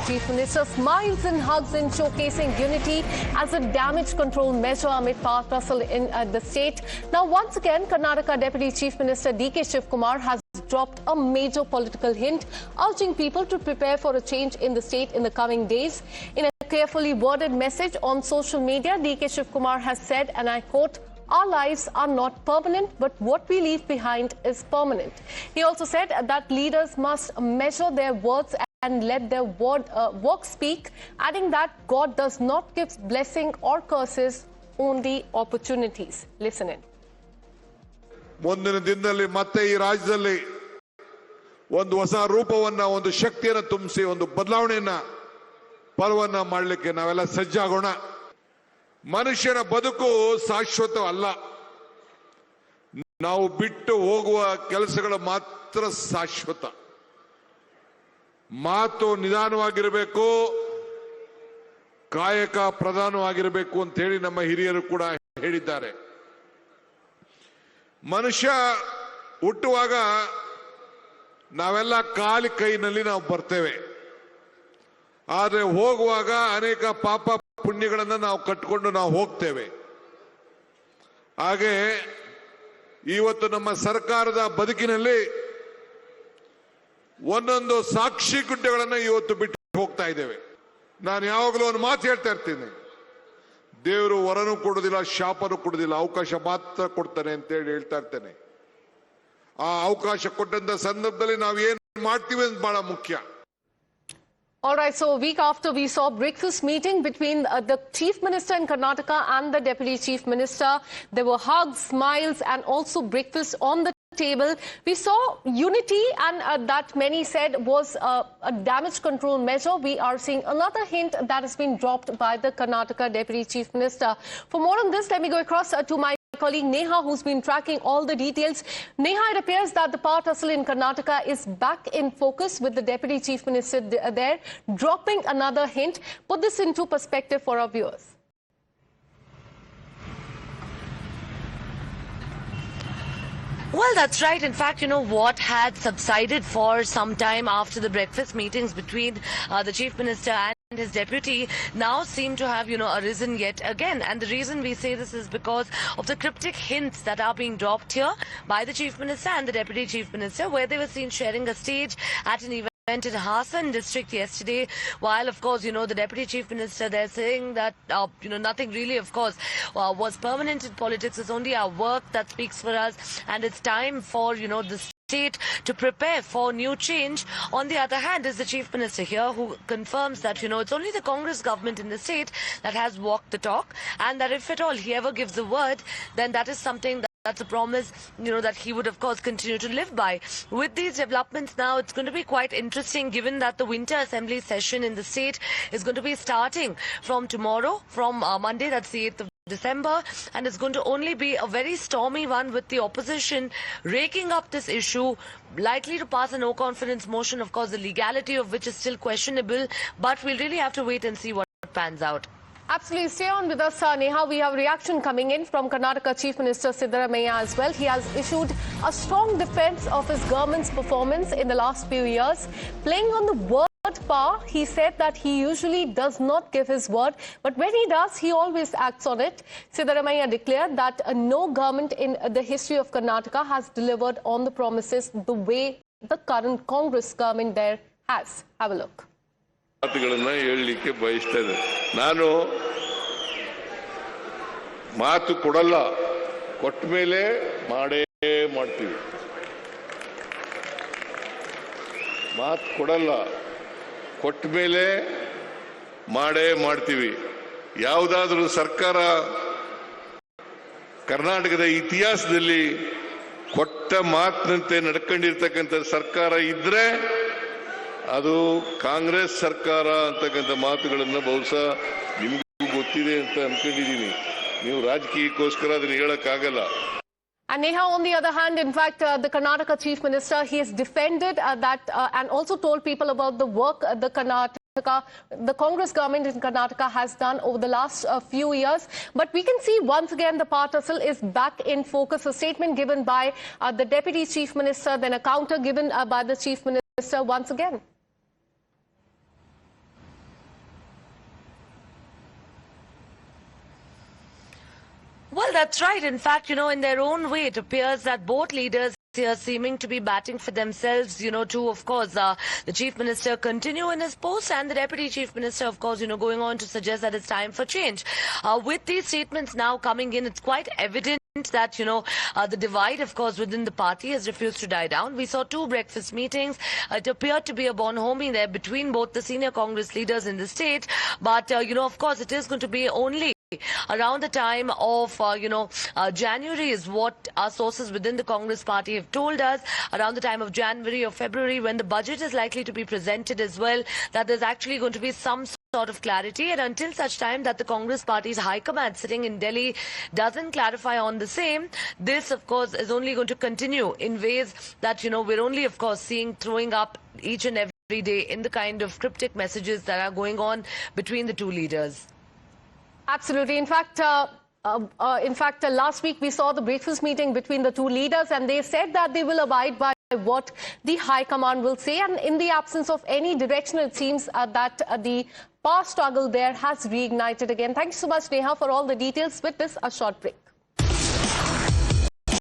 Chief Minister smiles and hugs in showcasing unity as a damage control measure amid power tussle in the state. Now, once again, Karnataka Deputy Chief Minister DK Shivakumar has dropped a major political hint, urging people to prepare for a change in the state in the coming days. In a carefully worded message on social media, DK Shivakumar has said, and I quote, "Our lives are not permanent, but what we leave behind is permanent." He also said that leaders must measure their words and let their work speak, adding that God does not give blessing or curses, only opportunities. Listen in. ಮುಂದಿನ ದಿನದಲ್ಲಿ ಮತ್ತೆ ಈ ರಾಜ್ಯದಲ್ಲಿ ಒಂದು ಹೊಸ ರೂಪವನ್ನ, ಒಂದು ಶಕ್ತಿಯನ್ನು ತುಂಬಿಸಿ ಒಂದು ಬದಲಾವಣೆಯನ್ನ ಪರ್ವನ್ನ ಮಾಡಲಿಕ್ಕೆ ನಾವೆಲ್ಲ ಸಜ್ಜಾಗೋಣ. ಮನುಷ್ಯನ ಬದುಕು ಶಾಶ್ವತ ಅಲ್ಲ. ನಾವು ಬಿಟ್ಟು ಹೋಗುವ ಕೆಲಸಗಳು ಮಾತ್ರ ಶಾಶ್ವತ. ಮಾತು ನಿಧಾನವಾಗಿರಬೇಕು, ಕಾಯಕ ಪ್ರಧಾನವಾಗಿರಬೇಕು ಅಂತ ಹೇಳಿ ನಮ್ಮ ಹಿರಿಯರು ಕೂಡ ಹೇಳಿದ್ದಾರೆ. ಮನುಷ್ಯ ಹುಟ್ಟುವಾಗ ನಾವೆಲ್ಲ ಕಾಲಿ ಕೈನಲ್ಲಿ ನಾವು ಬರ್ತೇವೆ. ಆದರೆ ಹೋಗುವಾಗ ಅನೇಕ ಪಾಪ ಪುಣ್ಯಗಳನ್ನು ನಾವು ಕಟ್ಟಿಕೊಂಡು ನಾವು ಹೋಗ್ತೇವೆ. ಹಾಗೆ ಇವತ್ತು ನಮ್ಮ ಸರ್ಕಾರದ ಬದುಕಿನಲ್ಲಿ ಒಂದೊಂದು ಸಾಕ್ಷಿ ಗುಡ್ಡೆಗಳನ್ನು ಇವತ್ತು ಬಿಟ್ಟು ಹೋಗ್ತಾ ಇದ್ದೇವೆ. ನಾನು ಯಾವಾಗಲೂ ಒಂದು ಮಾತು ಹೇಳ್ತಾ ಇರ್ತೀನಿ, ದೇವರು ವರನೂ ಕೊಡುವುದಿಲ್ಲ, ಶಾಪನೂ ಕೊಡುವುದಿಲ್ಲ, ಅವಕಾಶ ಮಾತ್ರ ಕೊಡ್ತಾನೆ ಅಂತ ಹೇಳಿ ಹೇಳ್ತಾ ಇರ್ತೇನೆ. ಆ ಅವಕಾಶ ಕೊಟ್ಟಂತ ಸಂದರ್ಭದಲ್ಲಿ ನಾವು ಏನು ಮಾಡ್ತೀವಿ ಅಂತ ಬಹಳ ಮುಖ್ಯ. All right, so a week after we saw breakfast meeting between the Chief Minister in Karnataka and the Deputy Chief Minister, there were hugs, smiles and also breakfast on the table. We saw unity and that many said was a damage control measure. We are seeing another hint that has been dropped by the Karnataka Deputy Chief Minister. For more on this, let me go across to my colleague Neha, who's been tracking all the details. Neha, it appears that the power tussle in Karnataka is back in focus with the Deputy Chief Minister there dropping another hint. Put this into perspective for our viewers. Well, that's right. In fact, you know, what had subsided for some time after the breakfast meetings between the Chief Minister and his deputy now seem to have, you know, arisen yet again. And the reason we say this is because of the cryptic hints that are being dropped here by the Chief Minister and the Deputy Chief Minister, where they were seen sharing a stage at an event in Hassan district yesterday, while of course, you know, the Deputy Chief Minister, they're saying that you know, nothing really of course was permanent in politics. It's only our work that speaks for us, and it's time for, you know, the state to prepare for new change. On the other hand is the Chief Minister here, who confirms that, you know, it's only the Congress government in the state that has walked the talk, and that if at all he ever gives the word, then that is something that's a promise, you know, that he would of course continue to live by. With these developments now, it's going to be quite interesting, given that the winter assembly session in the state is going to be starting from tomorrow, from Monday, that's the 8th of December, and it's going to only be a very stormy one, with the opposition raking up this issue, likely to pass a no confidence motion, of course the legality of which is still questionable, but we'll really have to wait and see what pans out. Absolutely. Stay on with us, Neha. We have a reaction coming in from Karnataka Chief Minister Siddaramaiah as well. He has issued a strong defense of his government's performance in the last few years. Playing on the word power, he said that he usually does not give his word, but when he does, he always acts on it. Siddaramaiah declared that no government in the history of Karnataka has delivered on the promises the way the current Congress government there has. Have a look. ಮಾತುಗಳನ್ನು ಹೇಳಲಿಕ್ಕೆ ಬಯಸ್ತೇನೆ. ನಾನು ಮಾತು ಕೊಡಲ್ಲ, ಕೊಟ್ಟ ಮೇಲೆ ಮಾಡೇ ಮಾಡ್ತೀವಿ. ಮಾತು ಕೊಡಲ್ಲ, ಕೊಟ್ಟ ಮೇಲೆ ಮಾಡೇ ಮಾಡ್ತೀವಿ. ಯಾವುದಾದ್ರೂ ಸರ್ಕಾರ ಕರ್ನಾಟಕದ ಇತಿಹಾಸದಲ್ಲಿ ಕೊಟ್ಟ ಮಾತಿನಂತೆ ನಡ್ಕೊಂಡಿರ್ತಕ್ಕಂಥ ಸರ್ಕಾರ ಇದ್ರೆ ಅದು ಕಾಂಗ್ರೆಸ್ ಸರ್ಕಾರ ಅಂತಕ್ಕಂಥ ಮಾತುಗಳನ್ನು ಬಹುಶಃ ನಿಮಗೂ ಗೊತ್ತಿದೆ ಅಂತ ಅನ್ಕೊಂಡಿದ್ದೀನಿ. ನೀವು ರಾಜಕೀಯಕ್ಕೋಸ್ಕರ ಅದನ್ನ ಹೇಳಕ್ಕಾಗಲ್ಲ. And Neha, on the other hand, in fact, the Karnataka Chief Minister, he has defended that and also told people about the work the Congress government in Karnataka has done over the last few years. But we can see once again the power tussle is back in focus. A statement given by the Deputy Chief Minister, then a counter given by the Chief Minister once again. Well, that's right. In fact, in their own way, it appears that both leaders here seeming to be batting for themselves, to, of course, the Chief Minister continue in his post, and the Deputy Chief Minister, of course, going on to suggest that it's time for change. With these statements now coming in, it's quite evident that, the divide, of course, within the party has refused to die down. We saw 2 breakfast meetings. It appeared to be a bonhomie there between both the senior Congress leaders in the state. But, of course, it is going to be only around the time of, January is what our sources within the Congress party have told us, around the time of January or February, when the budget is likely to be presented as well, that there's actually going to be some sort of clarity. And until such time that the Congress party's high command sitting in Delhi doesn't clarify on the same, this, of course, is only going to continue in ways that, we're only, of course, seeing throwing up each and every day in the kind of cryptic messages that are going on between the two leaders. Absolutely. In fact, last week we saw the breakfast meeting between the two leaders, and they said that they will abide by what the High Command will say. And in the absence of any direction, it seems that the power struggle there has reignited again. Thank you so much, Neha, for all the details. With this, a short break.